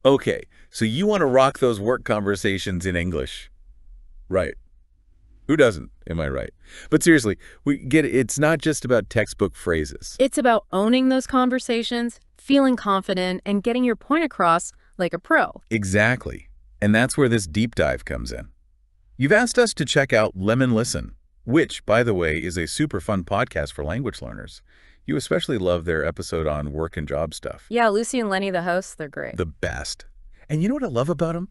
Okay, so you want to rock those work conversations in English. Right. Who doesn't? Am I right? But seriously, we get it. It's not just about textbook phrases. It's about owning those conversations, feeling confident, and getting your point across like a pro. Exactly. And that's where this deep dive comes in. You've asked us to check out Lemon Listen, which, by the way, is a super fun podcast for language learners. You especially love their episode on work and job stuff. Yeah, Lucy and Lenny, the hosts, they're great. The best. And you know what I love about them?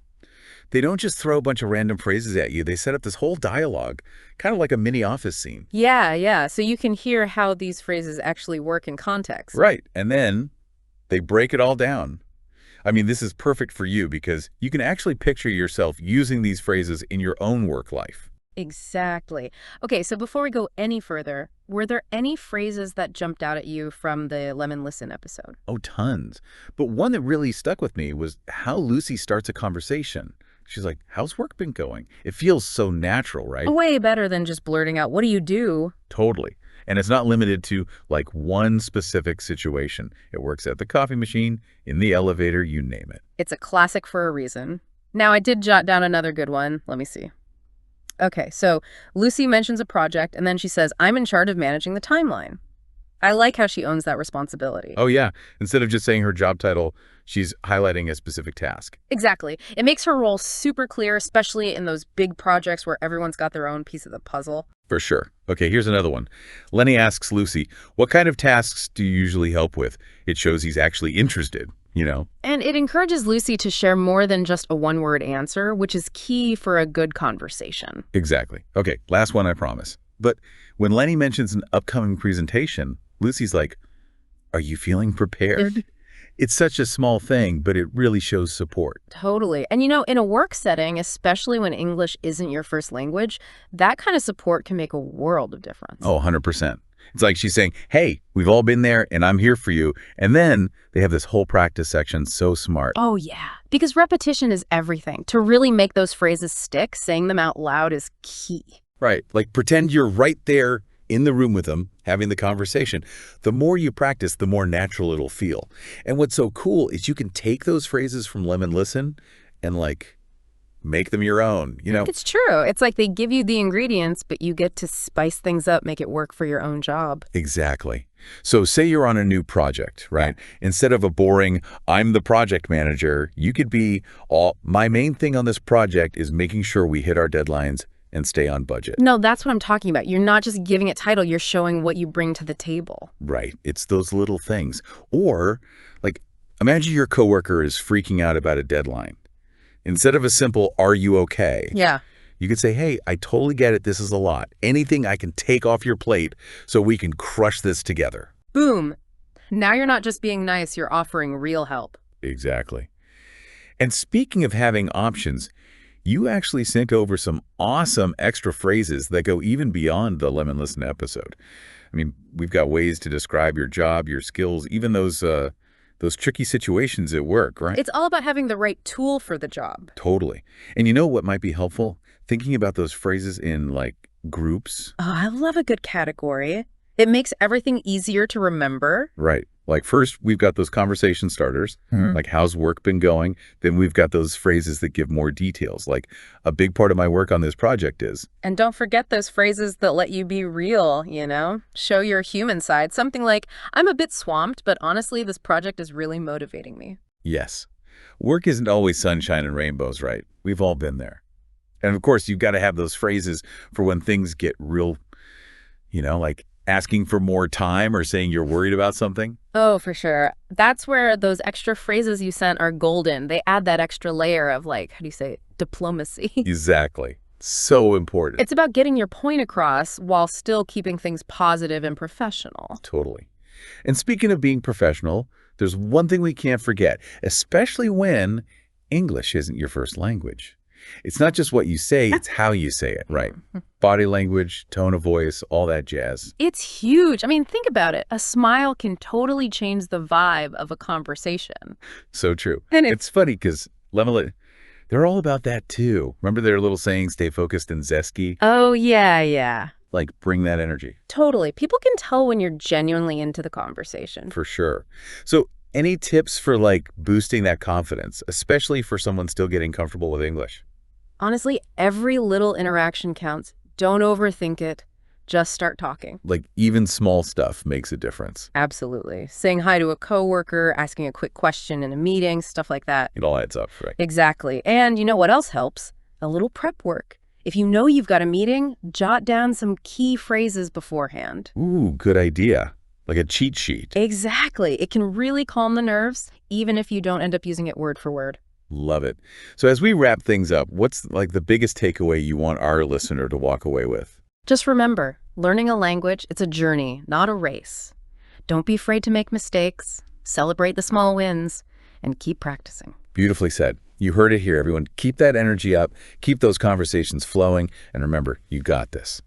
They don't just throw a bunch of random phrases at you. They set up this whole dialogue, kind of like a mini office scene. Yeah. So you can hear how these phrases actually work in context. Right. And then they break it all down. I mean, this is perfect for you because you can actually picture yourself using these phrases in your own work life. Exactly. Okay, so before we go any further, were there any phrases that jumped out at you from the Lemon Listen episode? Oh, tons. But one that really stuck with me was how Lucy starts a conversation. She's like, how's work been going? It feels so natural, right? Way better than just blurting out, what do you do? Totally. And it's not limited to like one specific situation. It works at the coffee machine, in the elevator, you name it. It's a classic for a reason. Now, I did jot down another good one. Let me see. Okay, so Lucy mentions a project, and then she says, I'm in charge of managing the timeline. I like how she owns that responsibility. Oh, yeah. Instead of just saying her job title, she's highlighting a specific task. Exactly. It makes her role super clear, especially in those big projects where everyone's got their own piece of the puzzle. For sure. Okay, here's another one. Lenny asks Lucy, what kind of tasks do you usually help with? It shows he's actually interested, you know? And it encourages Lucy to share more than just a one-word answer, which is key for a good conversation. Exactly. Okay, last one, I promise. But when Lenny mentions an upcoming presentation, Lucy's like, are you feeling prepared? It's such a small thing, but it really shows support. Totally. And in a work setting, especially when English isn't your first language, that kind of support can make a world of difference. Oh, 100%. It's like she's saying, hey, we've all been there and I'm here for you. And then they have this whole practice section, so smart. Oh, yeah. Because repetition is everything. To really make those phrases stick, saying them out loud is key. Right. Like pretend you're right there in the room with them, having the conversation. The more you practice, the more natural it'll feel. And what's so cool is you can take those phrases from Lemon Listen and like make them your own, you know? It's true. It's like they give you the ingredients, but you get to spice things up, make it work for your own job. Exactly. So say you're on a new project, right? Instead of a boring, I'm the project manager, you could be, my main thing on this project is making sure we hit our deadlines and stay on budget. No, that's what I'm talking about. You're not just giving it title, you're showing what you bring to the table. Right. It's those little things. Or, like, imagine your coworker is freaking out about a deadline. Instead of a simple, are you okay? Yeah. You could say, hey, I totally get it. This is a lot. Anything I can take off your plate so we can crush this together. Boom. Now you're not just being nice, you're offering real help. Exactly. And speaking of having options, you actually sent over some awesome extra phrases that go even beyond the Lemon Listen episode. I mean, we've got ways to describe your job, your skills, even those tricky situations at work, right? It's all about having the right tool for the job. Totally. And you know what might be helpful? Thinking about those phrases in, like, groups. Oh, I love a good category. It makes everything easier to remember. Right. Like first, we've got those conversation starters, like how's work been going? Then we've got those phrases that give more details, like a big part of my work on this project is. And don't forget those phrases that let you be real, show your human side. Something like, I'm a bit swamped, but honestly, this project is really motivating me. Yes. Work isn't always sunshine and rainbows, right? We've all been there. And of course, you've got to have those phrases for when things get real, like asking for more time or saying you're worried about something. Oh, for sure. That's where those extra phrases you sent are golden. They add that extra layer of, like, how do you say it? Diplomacy. Exactly. So important. It's about getting your point across while still keeping things positive and professional. Totally. And speaking of being professional, there's one thing we can't forget, especially when English isn't your first language. It's not just what you say, it's how you say it, right? Body language, tone of voice, all that jazz. It's huge. I mean, think about it. A smile can totally change the vibe of a conversation. So true. And it's funny because they're all about that too. Remember their little saying, stay focused and zesky? Oh, yeah. Like, bring that energy. Totally. People can tell when you're genuinely into the conversation. For sure. So Any tips for, like, boosting that confidence, especially for someone still getting comfortable with English? Honestly, every little interaction counts. Don't overthink it. Just start talking. Like, even small stuff makes a difference. Absolutely. Saying hi to a coworker, asking a quick question in a meeting, stuff like that. It all adds up, right? Exactly. And you know what else helps? A little prep work. If you know you've got a meeting, jot down some key phrases beforehand. Ooh, good idea. Like a cheat sheet. Exactly. It can really calm the nerves, even if you don't end up using it word for word. Love it. So as we wrap things up, what's like the biggest takeaway you want our listener to walk away with? Just remember, learning a language, it's a journey, not a race. Don't be afraid to make mistakes, celebrate the small wins, and keep practicing. Beautifully said. You heard it here, everyone. Keep that energy up, keep those conversations flowing, and remember, you got this.